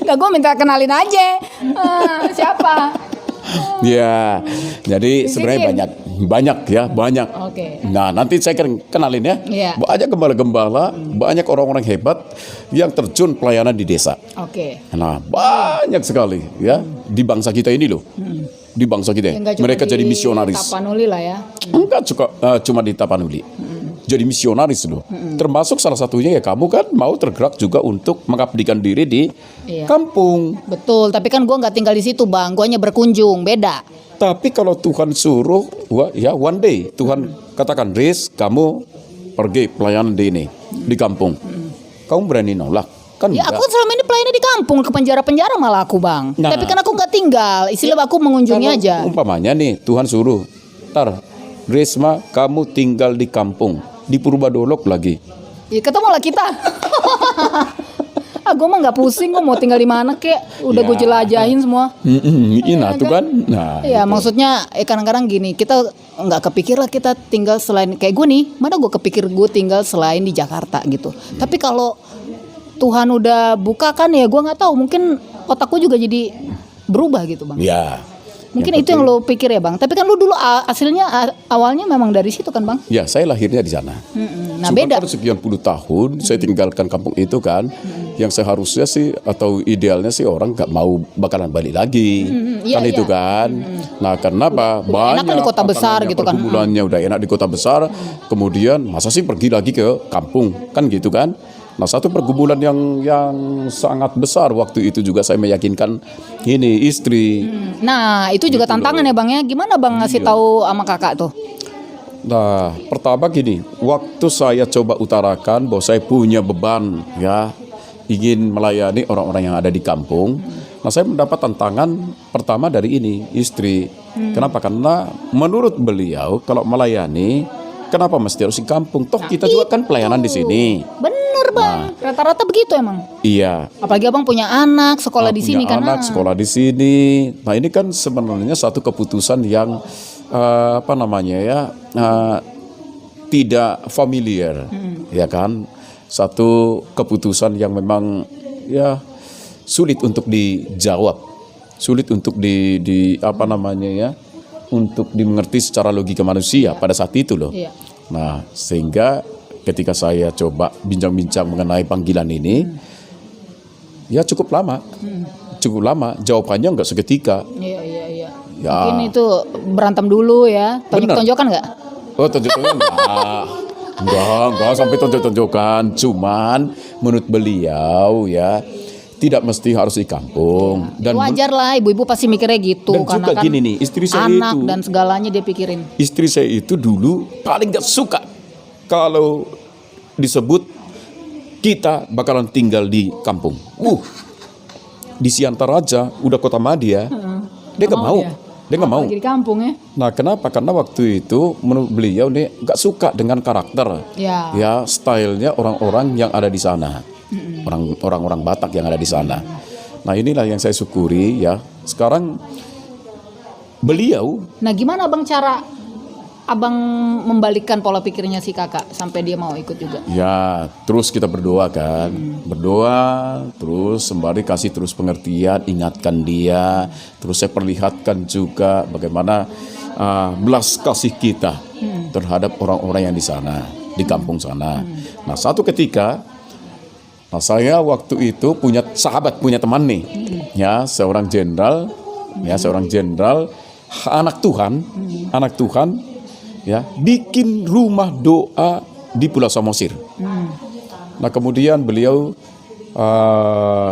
Nggak, gue minta kenalin aja. Siapa? ya, jadi sebenarnya banyak. Oke. Nah, nanti saya kenalin ya. Iya. Banyak gembala-gembala, banyak orang-orang hebat yang terjun pelayanan di desa. Oke. Nah, banyak sekali ya di bangsa kita ini loh. Di bangsa kita. Ya, nggak cuma Mereka di jadi misionaris. Tapanuli lah ya. Enggak cuma di Tapanuli. Jadi misionaris loh. Termasuk salah satunya ya kamu kan mau tergerak juga untuk mengabdikan diri di Iya. kampung. Betul, tapi kan gue nggak tinggal di situ bang, gue hanya berkunjung, beda. Tapi kalau Tuhan suruh, ya one day Tuhan katakan, Riz, kamu pergi pelayanan di ini, di kampung. Kamu berani nolak? Kan Ya enggak. aku selama ini pelayannya di kampung, ke penjara-penjara malah aku bang. Nah. Tapi kan aku nggak tinggal, istilah aku mengunjungi Kalau aja. umpamanya nih Tuhan suruh, Risma kamu tinggal di kampung, di Purbadolok lagi. Ya ketemu lah kita. Gue mah nggak pusing, gue mau tinggal di mana kek, udah Ya. gue jelajahin semua. Nah tuh kan. Nah, Ya gitu. maksudnya kadang-kadang gini, kita nggak kepikir lah kita tinggal selain kayak gue nih, mana gue kepikir gue tinggal selain di Jakarta gitu. Tapi kalau Tuhan udah buka kan ya gue nggak tahu, mungkin otakku juga jadi berubah gitu bang. Ya. Mungkin itu yang lo pikir ya bang. Tapi kan lo dulu awalnya memang dari situ kan bang. Ya, saya lahirnya di sana. Nah Cuma beda. pada sekian puluh tahun saya tinggalkan kampung itu kan, yang seharusnya sih atau idealnya sih orang nggak mau bakalan balik lagi, iya, kan itu iya. kan. Nah kenapa banyak enak kan di kota besar gitu kan. pergumulannya udah enak di kota besar, kemudian masa sih pergi lagi ke kampung kan gitu kan. Nah satu pergumulan yang sangat besar waktu itu juga saya meyakinkan ini istri. Nah itu juga tantangan ya bang ya. Gimana bang ngasih Iya. tahu sama kakak tuh? Nah, pertama gini, waktu saya coba utarakan bahwa saya punya beban ya, ingin melayani orang-orang yang ada di kampung. Nah, saya mendapat tantangan pertama dari ini, istri. Kenapa? Karena menurut beliau kalau melayani, kenapa mesti harus di kampung? Toh kita juga kan pelayanan di sini. Bener bang. Rata-rata begitu emang. Iya. Apalagi abang punya anak sekolah di sini Punya kan. anak sekolah di sini. Nah, ini kan sebenarnya satu keputusan yang tidak familiar, ya kan? Satu keputusan yang memang ya sulit untuk dijawab, sulit untuk untuk dimengerti secara logika manusia pada saat itu loh. Iya. Nah, sehingga ketika saya coba bincang-bincang mengenai panggilan ini, ya cukup lama, jawabannya nggak seketika. Iya. Ya. Mungkin itu berantem dulu ya. Tonjok-tonjokan nggak? Oh, tonjok-tonjokan enggak sampai tonjok-tonjokan. Cuman menurut beliau ya tidak mesti harus di kampung. Dan Wajar lah, ibu-ibu pasti mikirnya gitu. Dan karena juga kan gini nih, istri saya anak itu- dan segalanya dia pikirin. istri saya itu dulu paling gak suka kalau disebut kita bakalan tinggal di kampung. Di Siantar aja, udah kota Madia, dia gak mau. Dia nggak mau. Lagi di kampung ya. Nah, kenapa? Karena waktu itu menurut beliau nih nggak suka dengan karakter, Ya. stylenya orang-orang yang ada di sana, orang-orang Batak yang ada di sana. Nah, inilah yang saya syukuri ya. Sekarang beliau, Nah, gimana Bang cara Abang membalikkan pola pikirnya si kakak sampai dia mau ikut juga? ya terus kita berdoa kan, berdoa, terus sembari kasih terus pengertian, ingatkan dia, terus saya perlihatkan juga bagaimana belas kasih kita terhadap orang-orang yang di sana, di kampung sana. Nah, satu ketika, saya waktu itu punya sahabat, punya teman nih, ya seorang jenderal, anak Tuhan, ya bikin rumah doa di Pulau Samosir. Nah, kemudian beliau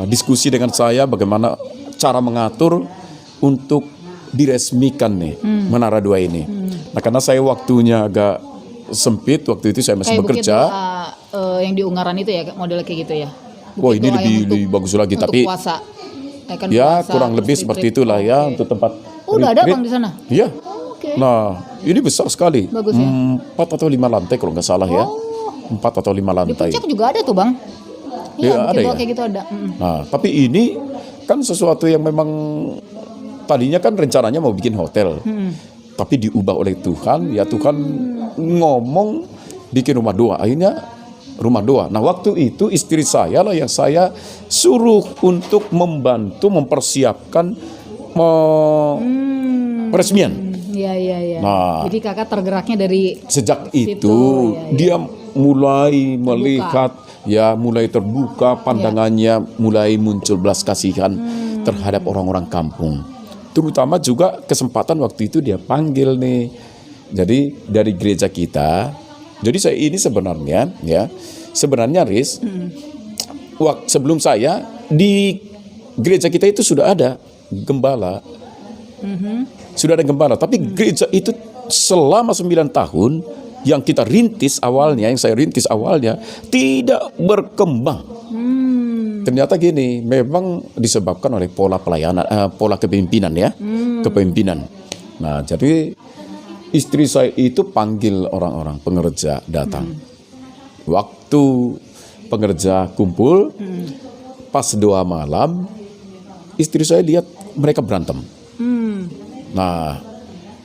diskusi dengan saya bagaimana cara mengatur untuk diresmikan nih Menara Dua ini. Nah, karena saya waktunya agak sempit, waktu itu saya masih Kayak bekerja. bukit doa, yang di Ungaran itu ya, model kayak gitu ya. Wah, ini doa yang lebih bagus lagi, untuk tapi puasa. Kan ya puasa, kurang lebih terus seperti retreat. itulah ya Oke. untuk tempat. Oh, udah ada retreat. Bang di sana? Iya. Oke. Nah, ini besar sekali. Bagus ya? 4 atau 5 lantai kalau nggak salah ya. 4 atau 5 Di lantai. puncak juga ada tuh Bang. Iya, Iya, ada bukit doa ya? kayak gitu ada. Nah, tapi ini kan sesuatu yang memang tadinya kan rencananya mau bikin hotel. Tapi diubah oleh Tuhan, ya Tuhan ngomong bikin rumah doa. Akhirnya rumah doa. Nah, waktu itu istri saya lah yang saya suruh untuk membantu mempersiapkan peresmian. Iya. Nah. Jadi kakak tergeraknya dari Sejak Situ, itu ya. dia mulai melihat, ya mulai terbuka pandangannya, mulai muncul belas kasihan terhadap orang-orang kampung. Terutama juga kesempatan waktu itu dia panggil nih. Jadi dari gereja kita. Jadi saya ini sebenarnya Riz, sebelum saya di gereja kita itu sudah ada gembala. Sudah ada gembala, tapi gereja itu selama 9 tahun yang saya rintis awalnya tidak berkembang. Ternyata gini, memang disebabkan oleh pola pelayanan, pola kepemimpinan ya, kepemimpinan. Nah, jadi istri saya itu panggil orang-orang pengerja datang. Waktu pengerja kumpul, pas doa malam, istri saya lihat mereka berantem. Nah,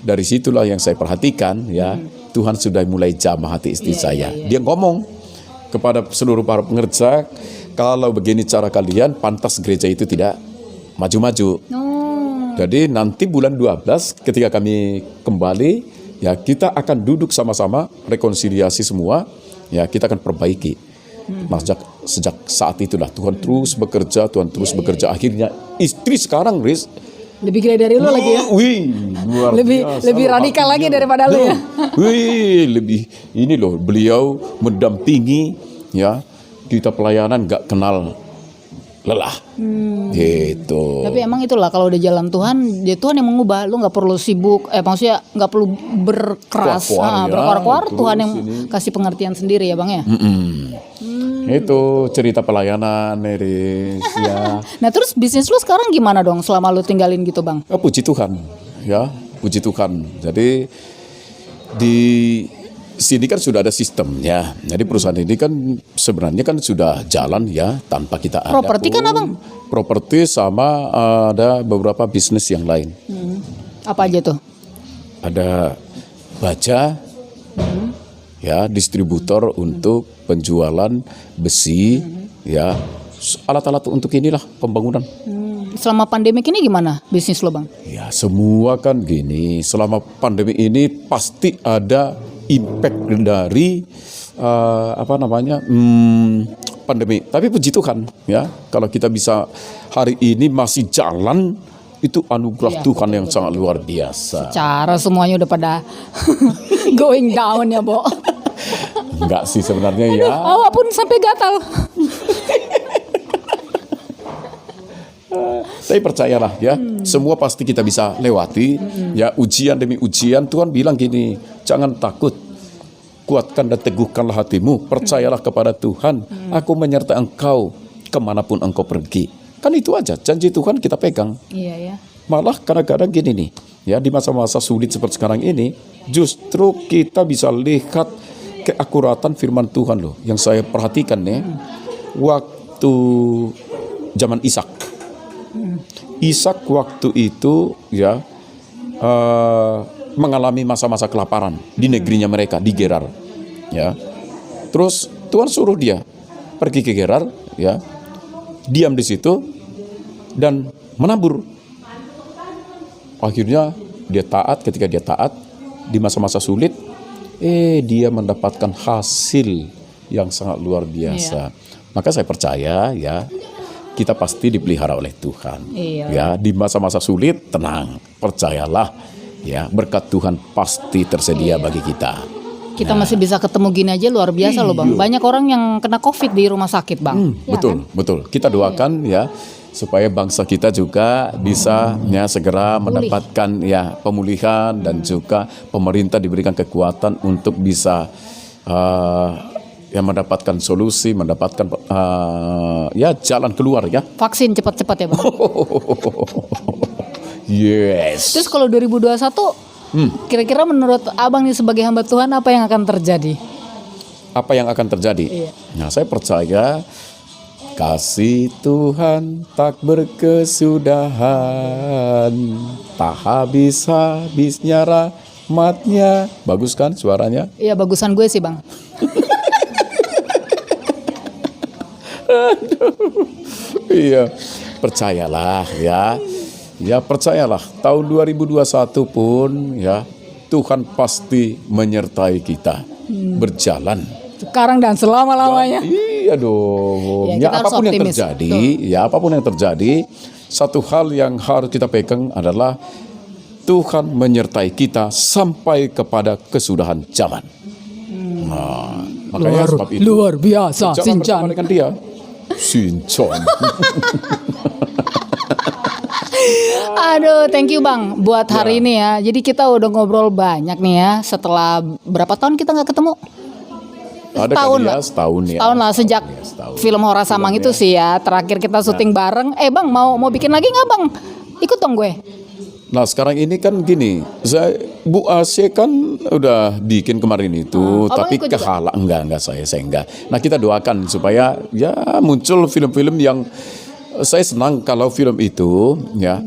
dari situlah yang saya perhatikan ya, Tuhan sudah mulai jamah hati istri saya. Dia ngomong kepada seluruh para pengerja, kalau begini cara kalian, pantas gereja itu tidak maju-maju. Jadi nanti bulan 12 ketika kami kembali, ya kita akan duduk sama-sama, rekonsiliasi semua, ya kita akan perbaiki. Nah, sejak saat itulah Tuhan terus bekerja, Akhirnya istri sekarang, Riz, lebih gede dari lu lagi ya. Wih, luar biasa. Lebih radikal lagi daripada lu ya. Ini loh, beliau mendampingi ya kita pelayanan gak kenal lelah. Gitu. Tapi emang itulah kalau udah jalan Tuhan, dia Tuhan yang mengubah. Lu nggak perlu sibuk, maksudnya nggak perlu berkeras, berkuar-kuar. Tuhan yang kasih pengertian sendiri ya Bang ya. Itu cerita pelayanan, Neris ya. Nah terus bisnis lu sekarang gimana dong selama lu tinggalin gitu Bang? Puji Tuhan, ya puji Tuhan. Jadi di sini kan sudah ada sistemnya. Jadi perusahaan ini kan sebenarnya kan sudah jalan ya tanpa kita ada. Properti kan Abang? Properti sama ada beberapa bisnis yang lain. Apa aja tuh? Ada baja, ya distributor untuk penjualan besi, ya alat-alat untuk inilah pembangunan. Selama pandemik ini gimana bisnis lo Bang? Ya semua kan gini. Selama pandemi ini pasti ada impact dari pandemi. Tapi puji Tuhan ya, kalau kita bisa hari ini masih jalan, itu anugerah Tuhan yang sangat luar biasa. Cara semuanya udah pada going down ya Bo. Enggak sih sebenarnya ya. Awak pun sampai gatal. Tapi percayalah ya, semua pasti kita bisa lewati. Ya, ujian demi ujian. Tuhan bilang gini, jangan takut, kuatkan dan teguhkanlah hatimu. Percayalah kepada Tuhan. Aku menyertai engkau kemanapun engkau pergi. Kan itu aja, janji Tuhan kita pegang. Iya ya. Malah kadang-kadang gini nih, ya di masa-masa sulit seperti sekarang ini, justru kita bisa lihat keakuratan firman Tuhan loh. Yang saya perhatikan nih, waktu zaman Ishak. Ishak waktu itu ya mengalami masa-masa kelaparan di negerinya mereka, di Gerar. Ya, terus Tuhan suruh dia pergi ke Gerar, ya, diam di situ dan menabur. Akhirnya dia taat. Ketika dia taat di masa-masa sulit, dia mendapatkan hasil yang sangat luar biasa. Maka saya percaya ya, kita pasti dipelihara oleh Tuhan. Ya, di masa-masa sulit tenang, percayalah ya, berkat Tuhan pasti tersedia bagi kita. Kita masih bisa ketemu gini aja luar biasa loh Bang. Banyak orang yang kena COVID di rumah sakit Bang. Betul. Kita doakan ya supaya bangsa kita juga bisa ya segera mendapatkan ya pemulihan, dan juga pemerintah diberikan kekuatan untuk bisa ya mendapatkan solusi, mendapatkan ya jalan keluar ya. Vaksin cepat-cepat ya Bang. Yes. Terus kalau 2021 kira-kira menurut Abang nih sebagai hamba Tuhan apa yang akan terjadi? Apa yang akan terjadi? Iya. Nah, saya percaya kasih Tuhan tak berkesudahan, tak habis-habisnya rahmatnya. Bagus kan suaranya? Iya, bagusan gue sih Bang. Iya, percayalah ya. Ya, percayalah, tahun 2021 pun ya Tuhan pasti menyertai kita berjalan. Sekarang dan selama-lamanya. Iya dong. Ya, kita harus apapun yang optimis. terjadi, apapun yang terjadi, satu hal yang harus kita pegang adalah Tuhan menyertai kita sampai kepada kesudahan zaman. Nah, makanya sebab itu Luar biasa, jangan Sinchan. berteman dengan dia. Sinchan. Aduh, thank you Bang buat hari ini ya. Jadi kita udah ngobrol banyak nih ya. Setelah berapa tahun kita nggak ketemu? Ada Setahun kali ya, lah. setahun ya. Setahun lah sejak setahun. film Hora Samang itu sih ya. Terakhir kita syuting bareng. Bang mau bikin lagi nggak Bang? Ikut dong gue. Nah sekarang ini kan gini, Bu Asy kan udah bikin kemarin itu, tapi ikut juga? kehalang enggak saya enggak. Nah kita doakan supaya ya muncul film-film yang saya senang kalau film itu ya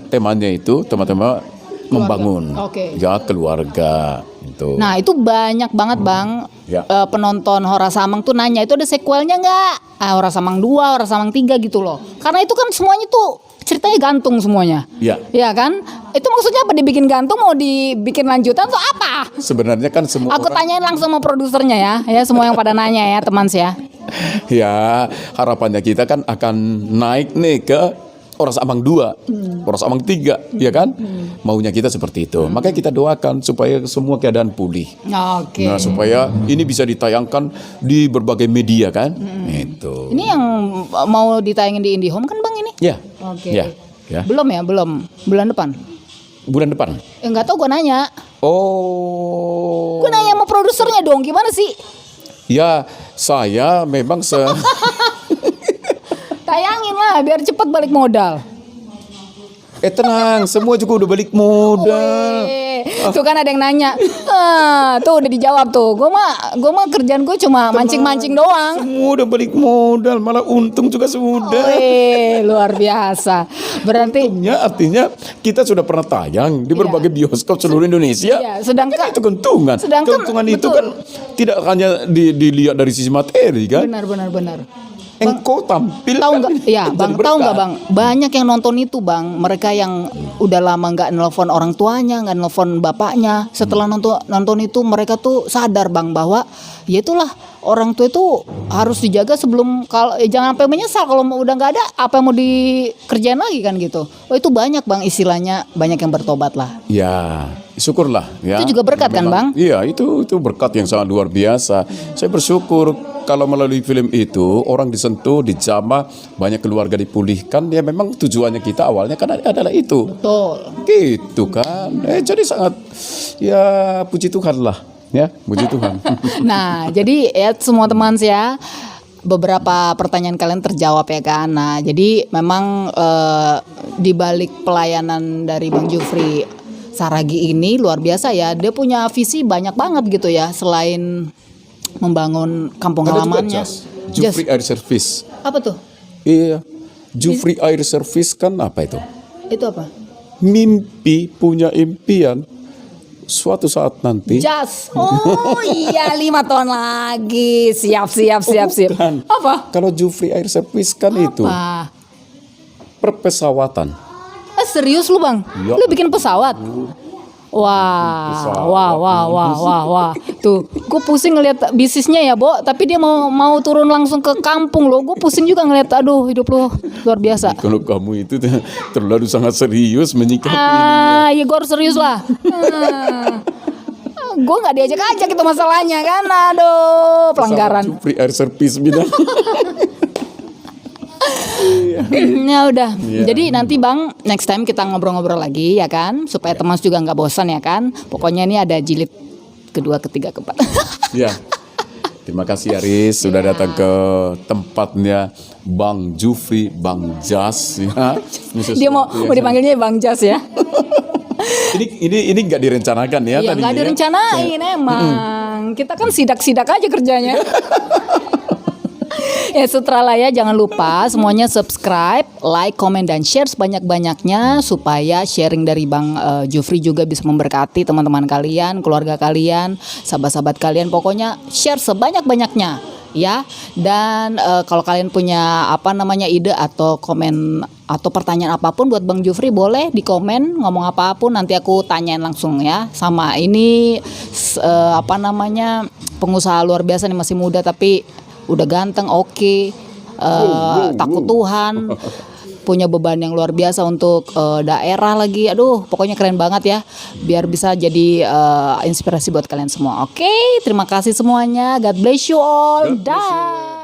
temannya itu teman-teman membangun Oke. ya keluarga itu. Nah itu banyak banget Bang Ya. penonton Hora Samang tuh nanya itu ada sequelnya nggak? Hora Samang 2, Hora Samang 3 gitu loh. Karena itu kan semuanya tuh ceritanya gantung semuanya. Ya. Ya kan? Itu maksudnya apa dibikin gantung, mau dibikin lanjutan tuh apa? Sebenarnya kan semua Aku orang tanyain langsung sama produsernya ya. Ya semua yang pada nanya ya teman ya. ya harapannya kita kan akan naik nih ke Hora Samang 2, Hora Samang 3, ya kan? Maunya kita seperti itu. Makanya kita doakan supaya semua keadaan pulih. Oke. Nah, supaya ini bisa ditayangkan di berbagai media kan? Itu. Ini yang mau ditayangin di IndiHome kan Bang ini? Ya. Oke. Ya. Belum ya, belum. Bulan depan. Bulan depan. Enggak tahu gue nanya. Oh. Gue nanya sama produsernya dong, gimana sih? Ya, saya memang Tayangin lah biar cepat balik modal. tenang, semua juga udah balik modal. Tuh kan ada yang nanya. Tuh udah dijawab tuh. Gue mah kerjaan gue cuma mancing-mancing doang. Semua udah balik modal, malah untung juga sudah. Luar biasa. Berarti Artinya kita sudah pernah tayang di berbagai bioskop seluruh Indonesia. Iya, sedangkan itu keuntungan. Keuntungan itu betul. kan tidak hanya dilihat dari sisi materi kan. benar. Engkau tampil Tahu kan nggak? Ya, Bang, jadi tahu nggak, berkat. Bang? Banyak yang nonton itu, Bang. Mereka yang udah lama nggak nelfon orang tuanya, nggak nelfon bapaknya. Setelah nonton itu, mereka tuh sadar, Bang, bahwa ya itulah orang tua itu harus dijaga sebelum jangan sampai menyesal kalau udah nggak ada apa yang mau dikerjain lagi kan gitu. Oh itu banyak, Bang, istilahnya banyak yang bertobat lah. Ya, syukurlah ya. Itu juga berkat kan, Bang? Iya, itu berkat yang sangat luar biasa. Saya bersyukur kalau melalui film itu orang disentuh, dijamah, banyak keluarga dipulihkan, ya memang tujuannya kita awalnya kan adalah itu. Betul. Gitu kan. Jadi sangat ya puji Tuhan lah, ya, puji Tuhan. Nah, jadi ya semua teman ya, beberapa pertanyaan kalian terjawab ya kan. Nah, jadi memang di balik pelayanan dari Bang Jufri Saragi ini luar biasa ya. Dia punya visi banyak banget gitu ya, selain membangun kampung Ada juga halamannya. Jufri Air Service. Apa tuh? Iya. Jufri Air Service kan apa itu? Itu apa? Mimpi, punya impian suatu saat nanti. Jas. Oh iya, 5 tahun lagi. Siap. Bukan. Apa? Kalau Jufri Air Service kan itu Apa? perpesawatan. Serius lu Bang? Iya. Lu bikin pesawat? Wah. Tuh, gue pusing ngeliat bisnisnya ya, Bo. Tapi dia mau turun langsung ke kampung loh. Gue pusing juga ngeliat, aduh hidup lu luar biasa. Kalau kamu itu terlalu sangat serius menyikapi Ya gue harus serius lah. Gue nggak diajak-ajak itu masalahnya kan, aduh pelanggaran. Jufri Air Service bidang. Ya udah. Iya. Jadi nanti Bang, next time kita ngobrol-ngobrol lagi ya kan, supaya teman juga nggak bosan ya kan. Pokoknya ini ada jilid kedua, ketiga, keempat. Ya. Terima kasih Aris sudah datang ke tempatnya Bang Jufri, Bang Jas ya. Dia mau dipanggilnya Bang Jas ya. Ini nggak direncanakan ya Iya, tadi. nggak direncanain emang. Kita kan sidak-sidak aja kerjanya. Ya Sutralaya, jangan lupa semuanya subscribe, like, komen, dan share sebanyak-banyaknya supaya sharing dari Bang Jufri juga bisa memberkati teman-teman kalian, keluarga kalian, sahabat-sahabat kalian. Pokoknya share sebanyak-banyaknya ya. Dan kalau kalian punya ide atau komen atau pertanyaan apapun buat Bang Jufri, boleh di komen, ngomong apapun nanti aku tanyain langsung ya. Sama ini pengusaha luar biasa nih, masih muda tapi udah ganteng, oke. Takut Tuhan, punya beban yang luar biasa untuk daerah lagi. Aduh, pokoknya keren banget ya. Biar bisa jadi inspirasi buat kalian semua. Oke, terima kasih semuanya. God bless you all. Dah.